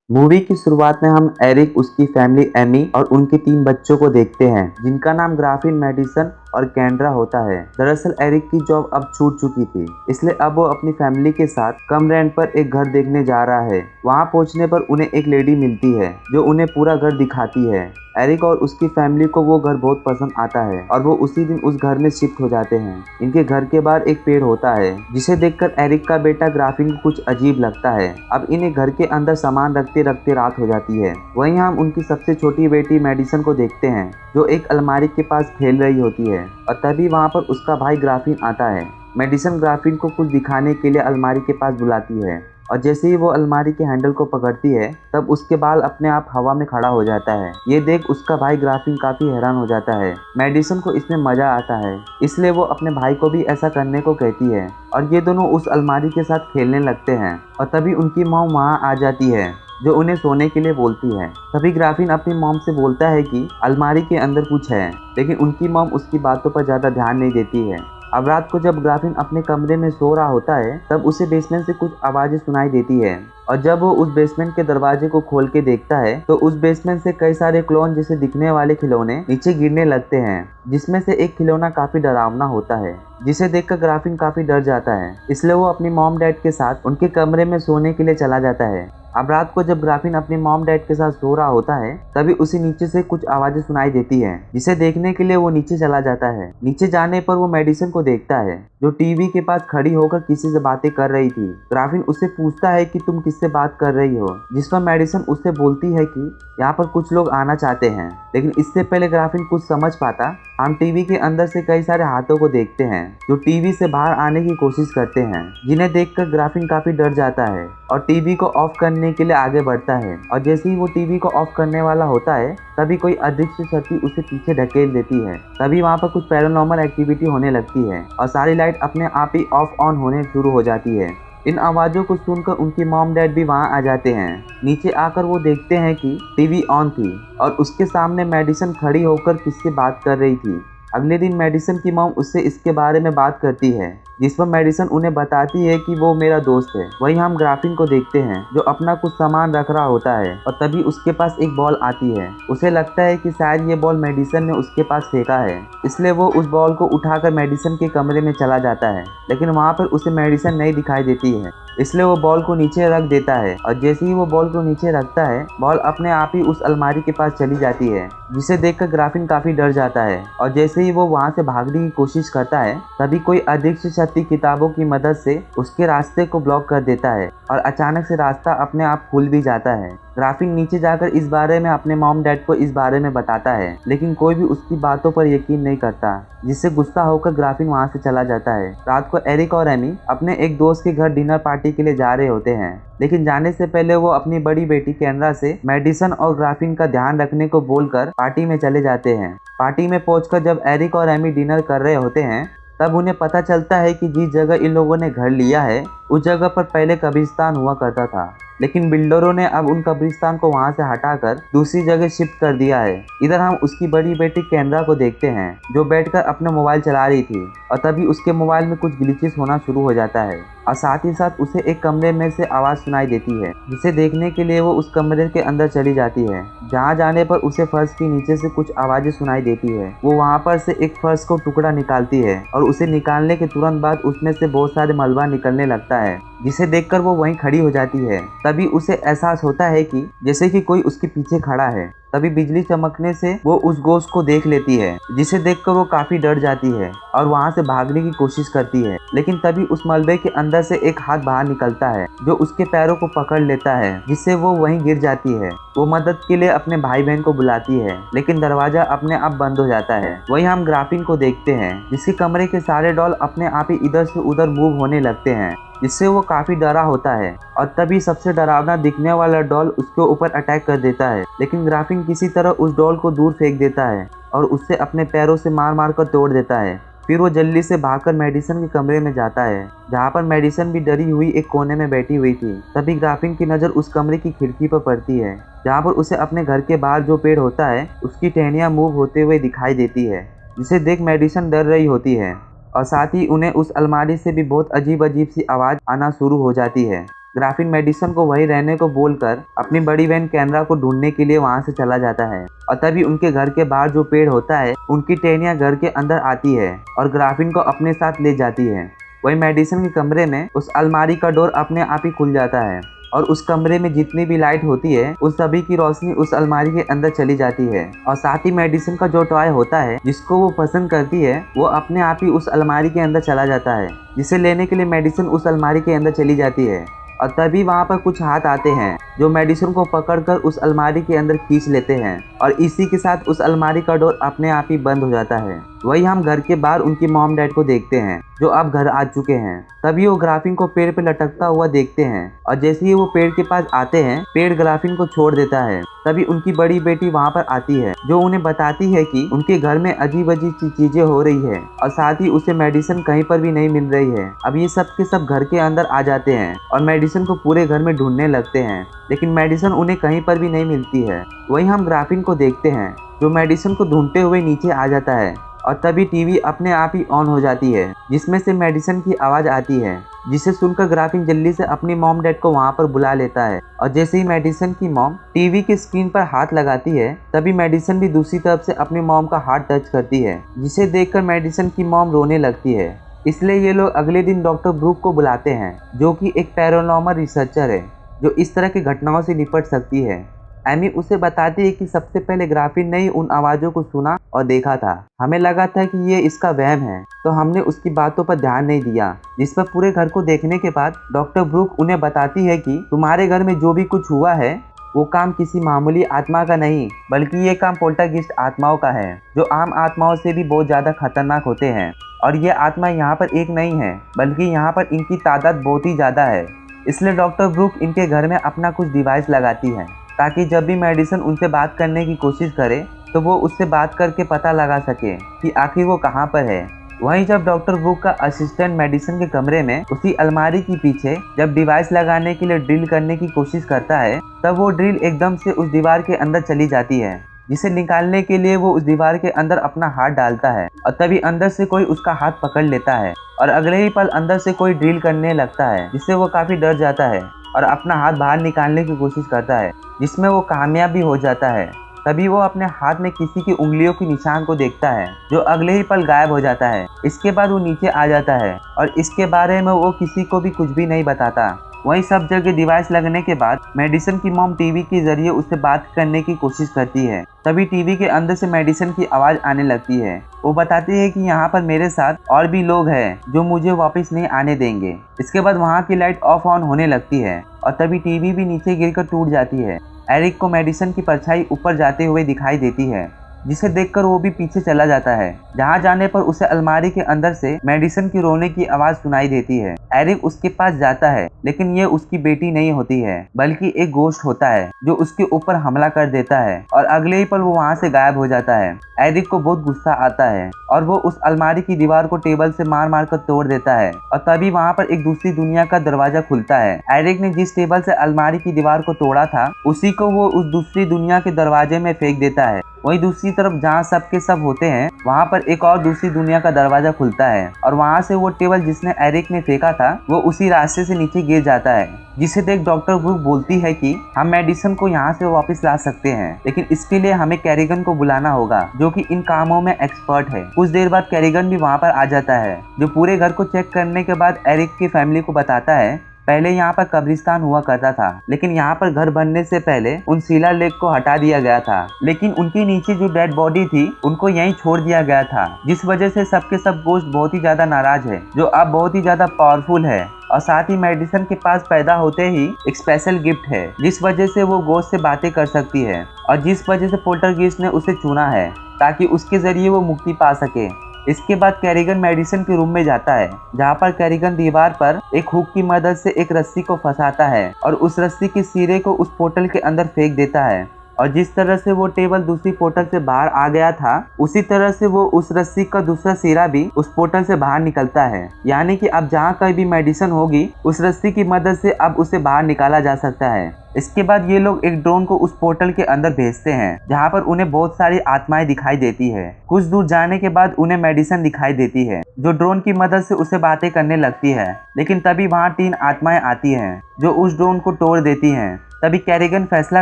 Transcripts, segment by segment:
Movie की शुरुआत में हम एरिक, उसकी फैमिली एमी और उनके 3 बच्चों को देखते हैं, जिनका नाम ग्राफिन, मेडिसन और कैंड्रा होता है। दरअसल एरिक की जॉब अब छूट चुकी थी, इसलिए अब वो अपनी फैमिली के साथ कम रेंट पर एक घर देखने जा रहा है। वहाँ पहुँचने पर उन्हें एक लेडी मिलती है जो उन्हें पूरा घर दिखाती है। एरिक और उसकी फैमिली को वो घर बहुत पसंद आता है और वो उसी दिन उस घर में शिफ्ट हो जाते हैं। इनके घर के बाहर एक पेड़ होता है, जिसे देखकर एरिक का बेटा ग्राफिन को कुछ अजीब लगता है। अब इन्हें घर के अंदर सामान रखते रखते रात हो जाती है। वहीं हम उनकी सबसे छोटी बेटी मेडिसन को देखते हैं, जो एक अलमारी के पास खेल रही होती है और तभी वहाँ पर उसका भाई ग्राफिन आता है। मेडिसन ग्राफिन को कुछ दिखाने के लिए अलमारी के पास बुलाती है और जैसे ही वो अलमारी के हैंडल को पकड़ती है, तब उसके बाल अपने आप हवा में खड़ा हो जाता है। ये देख उसका भाई ग्राफिन काफी हैरान हो जाता है। मेडिसन को इसमें मजा आता है, इसलिए वो अपने भाई को भी ऐसा करने को कहती है और ये दोनों उस अलमारी के साथ खेलने लगते हैं। और तभी उनकी मॉम वहाँ आ जाती है, जो उन्हें सोने के लिए बोलती है। तभी ग्राफिन अपनी मॉम से बोलता है कि अलमारी के अंदर कुछ है, लेकिन उनकी मॉम उसकी बातों पर ज्यादा ध्यान नहीं देती है। अब रात को जब ग्राफिन अपने कमरे में सो रहा होता है, तब उसे बेसमेंट से कुछ आवाजें सुनाई देती है और जब वो उस बेसमेंट के दरवाजे को खोल के देखता है, तो उस बेसमेंट से कई सारे क्लोन जैसे दिखने वाले खिलौने नीचे गिरने लगते हैं, जिसमें से एक खिलौना काफी डरावना होता है, जिसे देखकर ग्राफिन काफी डर जाता है। इसलिए वो अपनी मॉम डैड के साथ उनके कमरे में सोने के लिए चला जाता है। अब रात को जब ग्राफिन अपने मॉम डैड के साथ सो रहा होता है, तभी उसे नीचे से कुछ आवाजें सुनाई देती है, जिसे देखने के लिए वो नीचे चला जाता है। नीचे जाने पर वो मेडिसन को देखता है, जो टीवी के पास खड़ी होकर किसी से बातें कर रही थी। ग्राफिन उससे पूछता है कि तुम किससे बात कर रही हो, जिस पर मेडिसन उससे बोलती है कि यहाँ पर कुछ लोग आना चाहते हैं। लेकिन इससे पहले ग्राफिन कुछ समझ पाता, हम टीवी के अंदर से कई सारे हाथों को देखते हैं, जो टीवी से बाहर आने की कोशिश करते हैं, जिन्हें देखकर ग्राफिन काफी डर जाता है और टीवी को ऑफ करने के लिए आगे बढ़ता है। और जैसे ही वो टीवी को ऑफ करने वाला होता है, तभी कोई अदृश्य शक्ति उसे पीछे ढकेल देती है। तभी वहाँ पर कुछ पैरानॉर्मल एक्टिविटी होने लगती है और सारी लाइट अपने आप ही ऑफ ऑन होने शुरू हो जाती है। इन आवाजों को सुनकर उनकी मॉम डैड भी वहां आ जाते हैं। नीचे आकर वो देखते हैं कि टीवी ऑन थी और उसके सामने मेडिसन खड़ी होकर किससे बात कर रही थी। अगले दिन मेडिसन की मॉम उससे इसके बारे में बात करती है, जिस पर मेडिसन उन्हें बताती है कि वो मेरा दोस्त है। वहीं हम ग्राफिन को देखते हैं, जो अपना कुछ सामान रख रहा होता है और तभी उसके पास एक बॉल आती है। उसे लगता है कि शायद ये बॉल मेडिसन ने उसके पास फेंका है, इसलिए वो उस बॉल को उठाकर मेडिसन के कमरे में चला जाता है। लेकिन वहाँ पर उसे मेडिसन नहीं दिखाई देती है, इसलिए वो बॉल को नीचे रख देता है और जैसे ही वो बॉल को नीचे रखता है, बॉल अपने आप ही उस अलमारी के पास चली जाती है, जिसे देखकर ग्राफिन काफी डर जाता है। और जैसे ही वो वहाँ से भागने की कोशिश करता है, तभी कोई अदृश्य शक्ति किताबों की मदद से उसके रास्ते को ब्लॉक कर देता है और अचानक से रास्ता अपने आप खुल भी जाता है। ग्राफिन नीचे जाकर इस बारे में अपने मॉम डैड को इस बारे में बताता है, लेकिन कोई भी उसकी बातों पर यकीन नहीं करता, जिससे गुस्सा होकर ग्राफिन वहां से चला जाता है। रात को एरिक और एमी अपने एक दोस्त के घर डिनर पार्टी के लिए जा रहे होते हैं, लेकिन जाने से पहले वो अपनी बड़ी बेटी कैंड्रा से मेडिसन और ग्राफिन का ध्यान रखने को बोलकर पार्टी में चले जाते हैं। पार्टी में पहुंचकर जब एरिक और एमी डिनर कर रहे होते हैं, तब उन्हें पता चलता है कि जिस जगह इन लोगों ने घर लिया है, उस जगह पर पहले कब्रिस्तान हुआ करता था, लेकिन बिल्डरों ने अब उन कब्रिस्तान को वहां से हटाकर दूसरी जगह शिफ्ट कर दिया है। इधर हम उसकी बड़ी बेटी कैंड्रा को देखते हैं, जो बैठकर अपना मोबाइल चला रही थी और तभी उसके मोबाइल में कुछ ग्लिचेस होना शुरू हो जाता है और साथ ही साथ उसे एक कमरे में से आवाज सुनाई देती है, जिसे देखने के लिए वो उस कमरे के अंदर चली जाती है। जहाँ जाने पर उसे फर्श के नीचे से कुछ आवाजें सुनाई देती है। वो वहाँ पर से एक फर्श को टुकड़ा निकालती है और उसे निकालने के तुरंत बाद उसमें से बहुत सारे मलबा निकलने लगता है, जिसे देखकर वो वहीं खड़ी हो जाती है। तभी उसे एहसास होता है कि जैसे कि कोई उसके पीछे खड़ा है। तभी बिजली चमकने से वो उस गोश्त को देख लेती है, जिसे देखकर वो काफी डर जाती है और वहां से भागने की कोशिश करती है। लेकिन तभी उस मलबे के अंदर से एक हाथ बाहर निकलता है, जो उसके पैरों को पकड़ लेता है, जिससे वो वहीं गिर जाती है। वो मदद के लिए अपने भाई बहन को बुलाती है, लेकिन दरवाजा अपने आप बंद हो जाता है। वहीं हम ग्राफिन को देखते हैं, जिसके कमरे के सारे डॉल अपने आप ही इधर से उधर मूव होने लगते हैं, जिससे वो काफी डरा होता है। और तभी सबसे डरावना दिखने वाला डॉल उसके ऊपर अटैक कर देता है, लेकिन ग्राफिन किसी तरह उस डॉल को दूर फेंक देता है और उससे अपने पैरों से मार मार कर तोड़ देता है। फिर वो जल्दी से भागकर मेडिसन के कमरे में जाता है, जहाँ पर मेडिसन भी डरी हुई एक कोने में बैठी हुई थी। तभी ग्राफिन की नज़र उस कमरे की खिड़की पर पड़ती है, जहाँ पर उसे अपने घर के बाहर जो पेड़ होता है उसकी टहनियाँ मूव होते हुए दिखाई देती है, जिसे देख मेडिसन डर रही होती है और साथ ही उन्हें उस अलमारी से भी बहुत अजीब अजीब सी आवाज़ आना शुरू हो जाती है। ग्राफिन मेडिसन को वही रहने को बोलकर अपनी बड़ी बहन कैनरा को ढूंढने के लिए वहां से चला जाता है। और तभी उनके घर के बाहर जो पेड़ होता है उनकी टहनियां घर के अंदर आती है और ग्राफिन को अपने साथ ले जाती है। वही मेडिसन के कमरे में उस अलमारी का डोर अपने आप ही खुल जाता है और उस कमरे में जितनी भी लाइट होती है उस सभी की रोशनी उस अलमारी के अंदर चली जाती है। और साथ ही मेडिसन का जो टॉय होता है जिसको वो पसंद करती है वो अपने आप ही उस अलमारी के अंदर चला जाता है, जिसे लेने के लिए मेडिसन उस अलमारी के अंदर चली जाती है। और तभी वहाँ पर कुछ हाथ आते हैं जो मेडिसन को पकड़कर उस अलमारी के अंदर खींच लेते हैं और इसी के साथ उस अलमारी का डोर अपने आप ही बंद हो जाता है। वही हम घर के बाहर उनकी मॉम डैड को देखते हैं जो अब घर आ चुके हैं। तभी वो ग्राफिन को पेड़ पे लटकता हुआ देखते हैं और जैसे ही वो पेड़ के पास आते हैं पेड़ ग्राफिन को छोड़ देता है। तभी उनकी बड़ी बेटी वहाँ पर आती है जो उन्हें बताती है कि उनके घर में अजीब अजीब चीजें हो रही है और साथ ही उसे मेडिसन कहीं पर भी नहीं मिल रही है। अब ये सब के सब घर के अंदर आ जाते हैं और मेडिसन को पूरे घर में ढूंढने लगते हैं, लेकिन मेडिसन उन्हें कहीं पर भी नहीं मिलती है। वहीं हम ग्राफिन को देखते हैं जो मेडिसन को ढूंढते हुए नीचे आ जाता है और तभी टीवी अपने आप ही ऑन हो जाती है जिसमें से मेडिसन की आवाज आती है, जिसे सुनकर ग्राफिन जल्दी से अपनी मॉम डैड को वहां पर बुला लेता है। और जैसे ही मेडिसन की मॉम टीवी की स्क्रीन पर हाथ लगाती है तभी मेडिसन भी दूसरी तरफ से अपनी मॉम का हाथ टच करती है, जिसे देखकर मेडिसन की मॉम रोने लगती है। इसलिए ये लोग अगले दिन डॉक्टर ब्रूक को बुलाते हैं जो कि एक पैरानॉर्मल रिसर्चर है जो इस तरह की घटनाओं से निपट सकती है। एमी उसे बताती है कि सबसे पहले ग्राफिन ने ही उन आवाज़ों को सुना और देखा था। हमें लगा था कि ये इसका वहम है तो हमने उसकी बातों पर ध्यान नहीं दिया। जिस पर पूरे घर को देखने के बाद डॉक्टर ब्रूक उन्हें बताती है कि तुम्हारे घर में जो भी कुछ हुआ है वो काम किसी मामूली आत्मा का नहीं बल्कि ये काम पोल्टरगिस्ट आत्माओं का है जो आम आत्माओं से भी बहुत ज़्यादा खतरनाक होते हैं। और ये आत्मा यहाँ पर एक नहीं है बल्कि यहाँ पर इनकी तादाद बहुत ही ज़्यादा है। इसलिए डॉक्टर ब्रूक इनके घर में अपना कुछ डिवाइस लगाती है ताकि जब भी मेडिसन उनसे बात करने की कोशिश करे तो वो उससे बात करके पता लगा सके कि आखिर वो कहाँ पर है। वहीं जब डॉक्टर ब्रूक का असिस्टेंट मेडिसन के कमरे में उसी अलमारी के पीछे जब डिवाइस लगाने के लिए ड्रिल करने की कोशिश करता है तब वो ड्रिल एकदम से उस दीवार के अंदर चली जाती है, जिसे निकालने के लिए वो उस दीवार के अंदर अपना हाथ डालता है और तभी अंदर से कोई उसका हाथ पकड़ लेता है और अगले ही पल अंदर से कोई ड्रिल करने लगता है, जिससे वो काफ़ी डर जाता है और अपना हाथ बाहर निकालने की कोशिश करता है, जिसमें वो कामयाब भी हो जाता है। तभी वो अपने हाथ में किसी की उंगलियों के निशान को देखता है जो अगले ही पल गायब हो जाता है। इसके बाद वो नीचे आ जाता है और इसके बारे में वो किसी को भी कुछ भी नहीं बताता। वहीं सब जगह डिवाइस लगने के बाद मेडिसन की मॉम टीवी के जरिए उससे बात करने की कोशिश करती है। तभी टीवी के अंदर से मेडिसन की आवाज़ आने लगती है। वो बताती है कि यहाँ पर मेरे साथ और भी लोग हैं जो मुझे वापस नहीं आने देंगे। इसके बाद वहाँ की लाइट ऑफ ऑन होने लगती है और तभी टीवी भी नीचे गिरकर टूट जाती है। एरिक को मेडिसन की परछाई ऊपर जाते हुए दिखाई देती है, जिसे देखकर वो भी पीछे चला जाता है। जहाँ जाने पर उसे अलमारी के अंदर से मेडिसन की रोने की आवाज सुनाई देती है। एरिक उसके पास जाता है लेकिन ये उसकी बेटी नहीं होती है बल्कि एक गोश्त होता है जो उसके ऊपर हमला कर देता है और अगले ही पल वो वहाँ से गायब हो जाता है। एरिक को बहुत गुस्सा आता है और वो उस अलमारी की दीवार को टेबल से मार मार कर तोड़ देता है और तभी वहाँ पर एक दूसरी दुनिया का दरवाजा खुलता है। एरिक ने जिस टेबल से अलमारी की दीवार को तोड़ा था उसी को वो उस दूसरी दुनिया के दरवाजे में फेंक देता है। वहीं दूसरी तरफ जहाँ सब के सब होते हैं वहाँ पर एक और दूसरी दुनिया का दरवाजा खुलता है और वहाँ से वो टेबल जिसने एरिक ने फेंका था वो उसी रास्ते से नीचे गिर जाता है, जिसे देख डॉक्टर ब्रूक बोलती है कि हम मेडिसन को यहाँ से वापस ला सकते हैं लेकिन इसके लिए हमें कैरिगन को बुलाना होगा जो कि इन कामों में एक्सपर्ट है। कुछ देर बाद कैरिगन भी वहाँ पर आ जाता है जो पूरे घर को चेक करने के बाद एरिक की फैमिली को बताता है पहले यहाँ पर कब्रिस्तान हुआ करता था लेकिन यहाँ पर घर बनने से पहले उन शिला लेख को हटा दिया गया था, लेकिन उनके नीचे जो डेड बॉडी थी उनको यहीं छोड़ दिया गया था, जिस वजह से सबके सब गोश्त बहुत ही ज्यादा नाराज है जो अब बहुत ही ज्यादा पावरफुल है। और साथ ही मेडिसन के पास पैदा होते ही एक स्पेशल गिफ्ट है जिस वजह से वो गोश्त से बातें कर सकती है और जिस वजह से पोल्टरगिस्ट ने उसे चुना है ताकि उसके जरिए वो मुक्ति पा सके। इसके बाद कैरिगन मेडिसन के रूम में जाता है जहाँ पर कैरिगन दीवार पर एक हुक की मदद से एक रस्सी को फंसाता है और उस रस्सी के सिरे को उस पोर्टल के अंदर फेंक देता है। और जिस तरह से वो टेबल दूसरी पोर्टल से बाहर आ गया था, उसी तरह से वो उस रस्सी का दूसरा सिरा भी उस पोर्टल से बाहर निकलता है। यानी कि अब जहाँ कहीं भी मेडिसिन होगी, उस रस्सी की मदद से अब उसे बाहर निकाला जा सकता है। इसके बाद ये लोग एक ड्रोन को उस पोर्टल के अंदर भेजते हैं, जहाँ पर उन्हें बहुत सारी आत्माएं दिखाई देती है। कुछ दूर जाने के बाद उन्हें मेडिसिन दिखाई देती है, जो ड्रोन की मदद से उसे बातें करने लगती है। लेकिन तभी वहाँ 3 आत्माएं आती हैं, जो उस ड्रोन को तोड़ देती हैं। तभी कैरिगन फैसला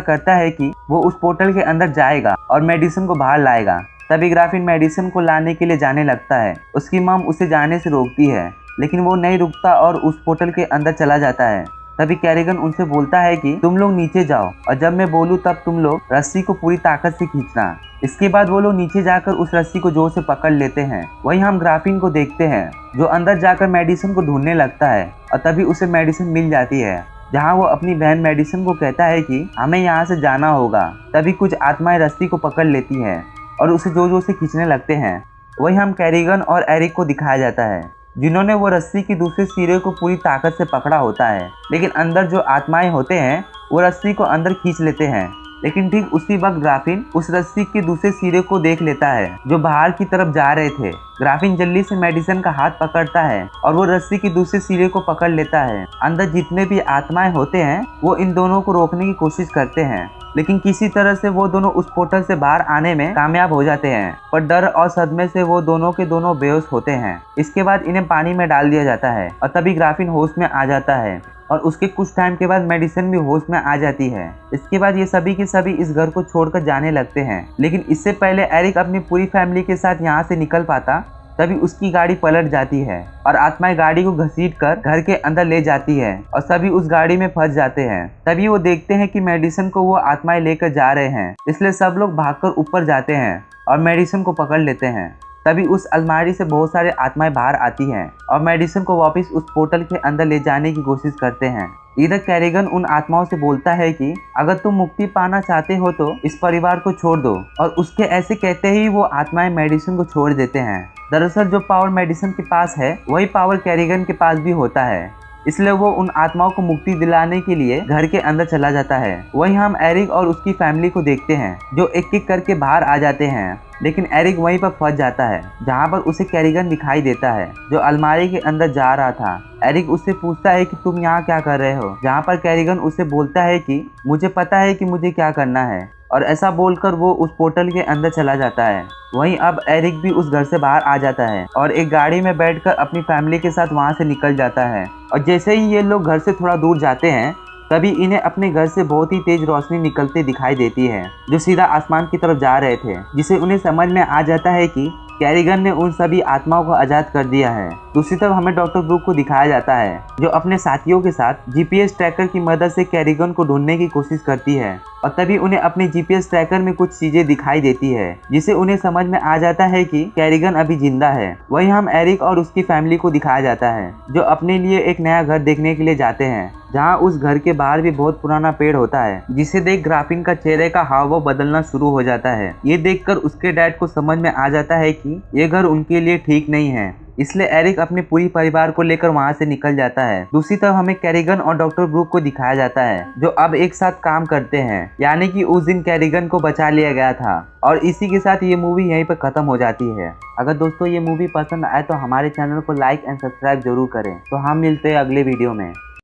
करता है कि वो उस पोर्टल के अंदर जाएगा और मेडिसिन को बाहर लाएगा। तभी ग्राफिन मेडिसिन को लाने के लिए जाने लगता है। उसकी मॉम उसे जाने से रोकती है, लेकिन वो नहीं रुकता और उस पोर्टल के अंदर चला जाता है। तभी कैरिगन उनसे बोलता है कि तुम लोग नीचे जाओ और जब मैं बोलूँ तब तुम लोग रस्सी को पूरी ताकत से खींचना। इसके बाद वो लोग नीचे जाकर उस रस्सी को जोर से पकड़ लेते हैं। वहीं हम ग्राफिन को देखते हैं, जो अंदर जाकर मेडिसिन को ढूंढने लगता है और तभी उसे मेडिसिन मिल जाती है, जहाँ वो अपनी बहन मेडिसिन को कहता है कि हमें यहाँ से जाना होगा। तभी कुछ आत्माएं रस्सी को पकड़ लेती हैं और उसे जोर जोर से खींचने लगते हैं। वहीं हम कैरिगन और एरिक को दिखाया जाता है, जिन्होंने वो रस्सी के दूसरे सिरे को पूरी ताकत से पकड़ा होता है। लेकिन अंदर जो आत्माएं होते हैं वो रस्सी को अंदर खींच लेते हैं। लेकिन ठीक उसी वक्त ग्राफिन उस रस्सी के दूसरे सिरे को देख लेता है, जो बाहर की तरफ जा रहे थे। ग्राफिन जल्दी से मेडिसिन का हाथ पकड़ता है और वो रस्सी के दूसरे सिरे को पकड़ लेता है। अंदर जितने भी आत्माएं होते हैं वो इन दोनों को रोकने की कोशिश करते हैं, लेकिन किसी तरह से वो दोनों उस पोर्टल से बाहर आने में कामयाब हो जाते हैं। पर डर और सदमे से वो दोनों के दोनों बेहोश होते हैं। इसके बाद इन्हें पानी में डाल दिया जाता है और तभी ग्राफिन होश में आ जाता है और उसके कुछ टाइम के बाद मेडिसिन भी होश में आ जाती है। इसके बाद ये सभी के सभी इस घर को छोड़कर जाने लगते हैं। लेकिन इससे पहले एरिक अपनी पूरी फैमिली के साथ यहाँ से निकल पाता, तभी उसकी गाड़ी पलट जाती है और आत्माएं गाड़ी को घसीटकर घर के अंदर ले जाती है और सभी उस गाड़ी में फंस जाते हैं। तभी वो देखते हैं कि मेडिसिन को वो आत्माएं लेकर जा रहे हैं, इसलिए सब लोग भागकर ऊपर जाते हैं और मेडिसिन को पकड़ लेते हैं। तभी उस अलमारी से बहुत सारे आत्माएं बाहर आती हैं और मेडिसिन को वापस उस पोर्टल के अंदर ले जाने की कोशिश करते हैं। इधर कैरिगन उन आत्माओं से बोलता है कि अगर तुम मुक्ति पाना चाहते हो तो इस परिवार को छोड़ दो, और उसके ऐसे कहते ही वो आत्माएं मेडिसिन को छोड़ देते हैं। दरअसल जो पावर मेडिसिन के पास है वही पावर कैरिगन के पास भी होता है, इसलिए वो उन आत्माओं को मुक्ति दिलाने के लिए घर के अंदर चला जाता है। वहीं हम एरिक और उसकी फैमिली को देखते हैं, जो एक एक करके बाहर आ जाते हैं। लेकिन एरिक वहीं पर फंस जाता है, जहां पर उसे कैरिगन दिखाई देता है, जो अलमारी के अंदर जा रहा था। एरिक उससे पूछता है कि तुम यहाँ क्या कर रहे हो, जहाँ पर कैरिगन उसे बोलता है कि मुझे पता है कि मुझे क्या करना है, और ऐसा बोलकर वो उस पोर्टल के अंदर चला जाता है। वहीं अब एरिक भी उस घर से बाहर आ जाता है और एक गाड़ी में बैठकर अपनी फैमिली के साथ वहां से निकल जाता है। और जैसे ही ये लोग घर से थोड़ा दूर जाते हैं, तभी इन्हें अपने घर से बहुत ही तेज रोशनी निकलते दिखाई देती है, जो सीधा आसमान की तरफ जा रहे थे, जिसे उन्हें समझ में आ जाता है कि कैरिगन ने उन सभी आत्माओं को आजाद कर दिया है। दूसरी तरफ हमें डॉक्टर ब्रूक को दिखाया जाता है, जो अपने साथियों के साथ जीपीएस ट्रैकर की मदद से कैरिगन को ढूंढने की कोशिश करती है। और तभी उन्हें अपने जीपीएस ट्रैकर में कुछ चीजें दिखाई देती है, जिसे उन्हें समझ में आ जाता है कि कैरिगन अभी जिंदा है। वहीं हम एरिक और उसकी फैमिली को दिखाया जाता है, जो अपने लिए एक नया घर देखने के लिए जाते हैं, जहाँ उस घर के बाहर भी बहुत पुराना पेड़ होता है, जिसे देख ग्राफिन का चेहरे का हाव बदलना शुरू हो जाता है। ये देखकर उसके डैड को समझ में आ जाता है कि ये घर उनके लिए ठीक नहीं है, इसलिए एरिक अपने पूरी परिवार को लेकर वहां से निकल जाता है। दूसरी तरफ हमें कैरिगन और डॉक्टर ब्रूक को दिखाया जाता है, जो अब एक साथ काम करते हैं, यानी कि उस दिन कैरिगन को बचा लिया गया था। और इसी के साथ ये मूवी यहीं पर खत्म हो जाती है। अगर दोस्तों ये मूवी पसंद आए तो हमारे चैनल को लाइक एंड सब्सक्राइब जरूर करें। तो हम मिलते हैं अगले वीडियो में।